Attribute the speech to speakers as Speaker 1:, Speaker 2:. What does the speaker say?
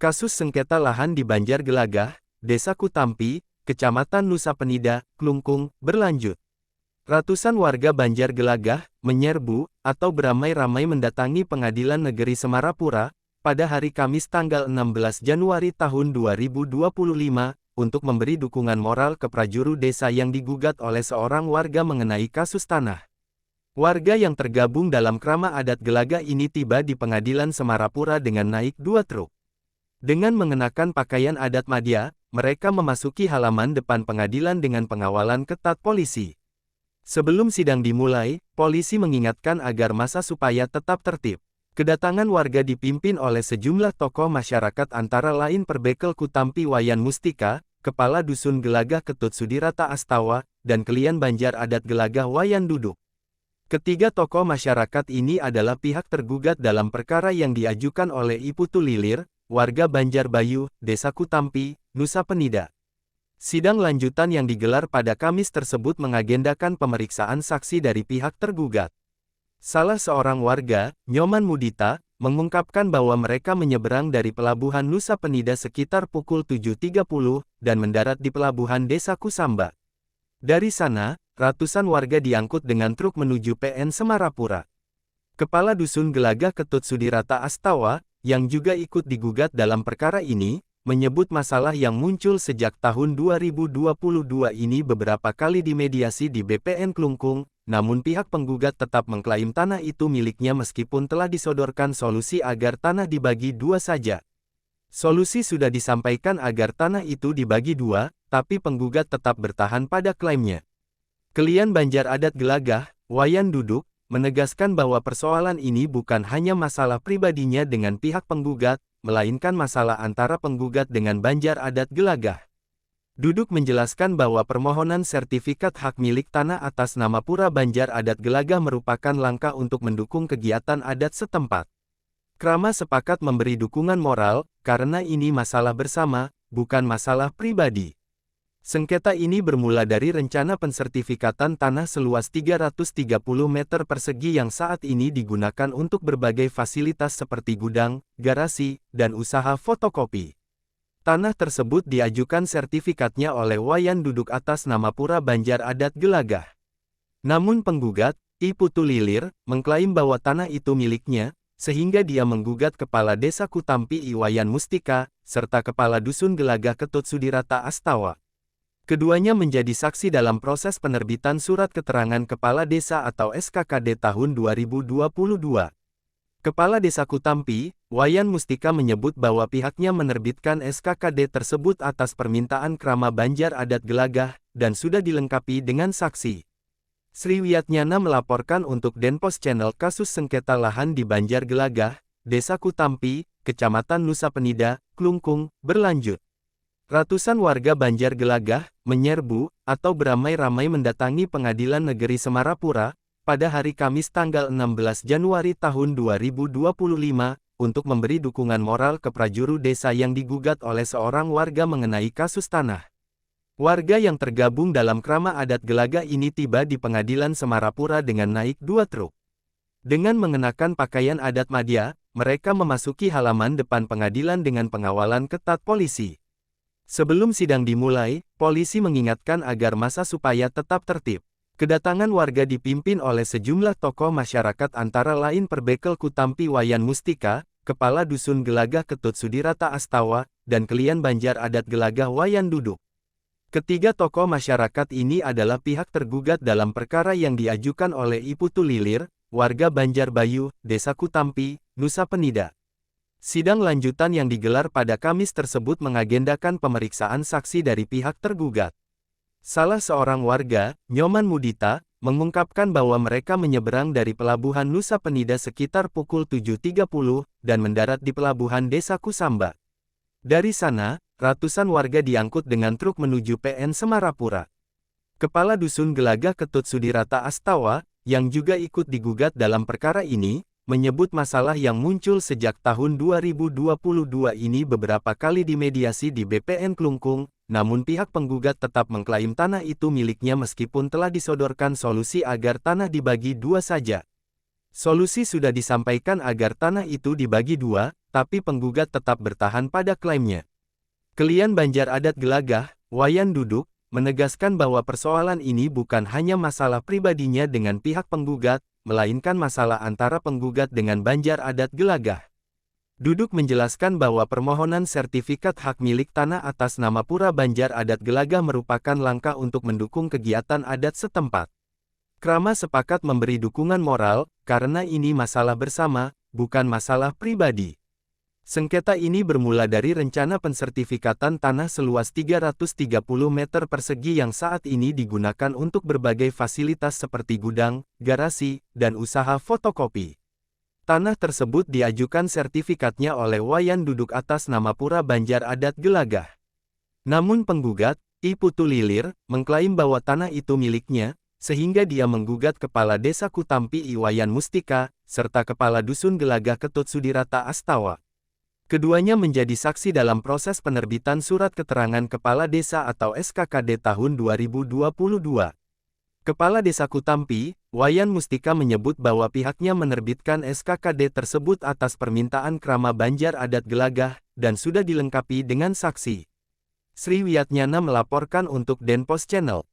Speaker 1: Kasus sengketa lahan di Banjargelagah, Desa Kutampi, Kecamatan Nusa Penida, Klungkung, berlanjut. Ratusan warga Banjargelagah menyerbu atau beramai-ramai mendatangi Pengadilan Negeri Semarapura pada hari Kamis tanggal 16 Januari tahun 2025 untuk memberi dukungan moral ke prajuru desa yang digugat oleh seorang warga mengenai kasus tanah. Warga yang tergabung dalam Krama Adat Gelagah ini tiba di Pengadilan Semarapura dengan naik 2 truk. Dengan mengenakan pakaian adat Madya, mereka memasuki halaman depan pengadilan dengan pengawalan ketat polisi. Sebelum sidang dimulai, polisi mengingatkan agar massa supaya tetap tertib. Kedatangan warga dipimpin oleh sejumlah tokoh masyarakat antara lain Perbekel Kutampi Wayan Mustika, Kepala Dusun Gelagah Ketut Sudirata Astawa, dan Klien Banjar Adat Gelagah Wayan Duduk. Ketiga tokoh masyarakat ini adalah pihak tergugat dalam perkara yang diajukan oleh Iputu Lilir, warga Banjarbayu, Desa Kutampi, Nusa Penida. Sidang lanjutan yang digelar pada Kamis tersebut mengagendakan pemeriksaan saksi dari pihak tergugat. Salah seorang warga, Nyoman Mudita, mengungkapkan bahwa mereka menyeberang dari pelabuhan Nusa Penida sekitar pukul 7.30 dan mendarat di pelabuhan Desa Kusamba. Dari sana, ratusan warga diangkut dengan truk menuju PN Semarapura. Kepala Dusun Gelagah Ketut Sudirata Astawa, yang juga ikut digugat dalam perkara ini, menyebut masalah yang muncul sejak tahun 2022 ini beberapa kali dimediasi di BPN Klungkung, namun pihak penggugat tetap mengklaim tanah itu miliknya meskipun telah disodorkan solusi agar tanah dibagi dua saja. Solusi sudah disampaikan agar tanah itu dibagi dua, tapi penggugat tetap bertahan pada klaimnya. Klien Banjar Adat Gelagah, Wayan Duduk, menegaskan bahwa persoalan ini bukan hanya masalah pribadinya dengan pihak penggugat, melainkan masalah antara penggugat dengan Banjar Adat Gelagah. Duduk menjelaskan bahwa permohonan sertifikat hak milik tanah atas nama Pura Banjar Adat Gelagah merupakan langkah untuk mendukung kegiatan adat setempat. Krama sepakat memberi dukungan moral, karena ini masalah bersama, bukan masalah pribadi. Sengketa ini bermula dari rencana pensertifikatan tanah seluas 330 meter persegi yang saat ini digunakan untuk berbagai fasilitas seperti gudang, garasi, dan usaha fotokopi. Tanah tersebut diajukan sertifikatnya oleh Wayan Duduk atas nama Pura Banjar Adat Gelagah. Namun penggugat, Iputu Lilir, mengklaim bahwa tanah itu miliknya, sehingga dia menggugat Kepala Desa Kutampi Wayan Mustika, serta Kepala Dusun Gelagah Ketut Sudirata Astawa. Keduanya menjadi saksi dalam proses penerbitan Surat Keterangan Kepala Desa atau SKKD tahun 2022. Kepala Desa Kutampi, Wayan Mustika menyebut bahwa pihaknya menerbitkan SKKD tersebut atas permintaan Krama Banjar Adat Gelagah, dan sudah dilengkapi dengan saksi. Sri Wiyatnyana melaporkan untuk Denpos Channel kasus sengketa lahan di Banjargelagah, Desa Kutampi, Kecamatan Nusa Penida, Klungkung, berlanjut. Ratusan warga Banjargelagah menyerbu atau beramai-ramai mendatangi Pengadilan Negeri Semarapura pada hari Kamis tanggal 16 Januari tahun 2025 untuk memberi dukungan moral ke prajuru desa yang digugat oleh seorang warga mengenai kasus tanah. Warga yang tergabung dalam Krama Adat Gelagah ini tiba di Pengadilan Semarapura dengan naik 2 truk. Dengan mengenakan pakaian adat Madya, mereka memasuki halaman depan pengadilan dengan pengawalan ketat polisi. Sebelum sidang dimulai, polisi mengingatkan agar massa supaya tetap tertib. Kedatangan warga dipimpin oleh sejumlah tokoh masyarakat antara lain Perbekel Kutampi Wayan Mustika, Kepala Dusun Gelagah Ketut Sudirata Astawa, dan Klien Banjar Adat Gelagah Wayan Duduk. Ketiga tokoh masyarakat ini adalah pihak tergugat dalam perkara yang diajukan oleh Iputu Lilir, warga Banjarbayu, Desa Kutampi, Nusa Penida. Sidang lanjutan yang digelar pada Kamis tersebut mengagendakan pemeriksaan saksi dari pihak tergugat. Salah seorang warga, Nyoman Mudita, mengungkapkan bahwa mereka menyeberang dari pelabuhan Nusa Penida sekitar pukul 7.30 dan mendarat di pelabuhan Desa Kusamba. Dari sana, ratusan warga diangkut dengan truk menuju PN Semarapura. Kepala Dusun Gelagah Ketut Sudirata Astawa, yang juga ikut digugat dalam perkara ini, menyebut masalah yang muncul sejak tahun 2022 ini beberapa kali dimediasi di BPN Klungkung, namun pihak penggugat tetap mengklaim tanah itu miliknya meskipun telah disodorkan solusi agar tanah dibagi dua saja. Solusi sudah disampaikan agar tanah itu dibagi dua, tapi penggugat tetap bertahan pada klaimnya. Klien Banjar Adat Gelagah, Wayan Duduk, menegaskan bahwa persoalan ini bukan hanya masalah pribadinya dengan pihak penggugat, melainkan masalah antara penggugat dengan Banjar Adat Gelagah. Duduk menjelaskan bahwa permohonan sertifikat hak milik tanah atas nama Pura Banjar Adat Gelagah merupakan langkah untuk mendukung kegiatan adat setempat. Krama sepakat memberi dukungan moral, karena ini masalah bersama, bukan masalah pribadi. Sengketa ini bermula dari rencana pensertifikatan tanah seluas 330 meter persegi yang saat ini digunakan untuk berbagai fasilitas seperti gudang, garasi, dan usaha fotokopi. Tanah tersebut diajukan sertifikatnya oleh Wayan Duduk atas nama Pura Banjar Adat Gelagah. Namun penggugat, I Putu Lilir, mengklaim bahwa tanah itu miliknya, sehingga dia menggugat Kepala Desa Kutampi I Wayan Mustika, serta Kepala Dusun Gelagah Ketut Sudirata Astawa. Keduanya menjadi saksi dalam proses penerbitan Surat Keterangan Kepala Desa atau SKKD tahun 2022. Kepala Desa Kutampi, Wayan Mustika menyebut bahwa pihaknya menerbitkan SKKD tersebut atas permintaan Krama Banjar Adat Gelagah, dan sudah dilengkapi dengan saksi. Sri Wiyatnyana melaporkan untuk Denpos Channel.